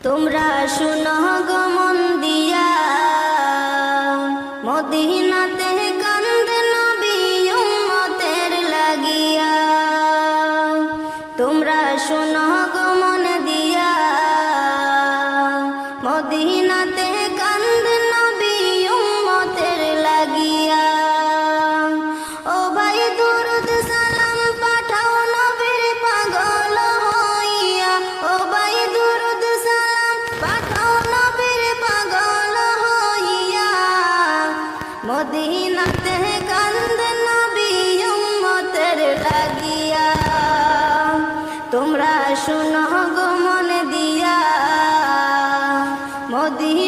তোমরা শুনো গো মন দিয়া, মদিনাতে কান্দে নবী উম্মতের লাগিয়া। তোমরা শুনো গো মন দিয়া, মদিনাতে কান্দে নবী উম্মতের লাগিয়া। ও ভাই দুরুদ সালাম পাঠাও নবীর পাগল হইয়া। ও ভাই দুরুদ সালাম পাঠাও নবীর পাগল হইয়া। মদিনাতে কান্দে নবী উম্মতের লাগিয়া। তোমরা শুনো গো মন দিয়া, মদিনা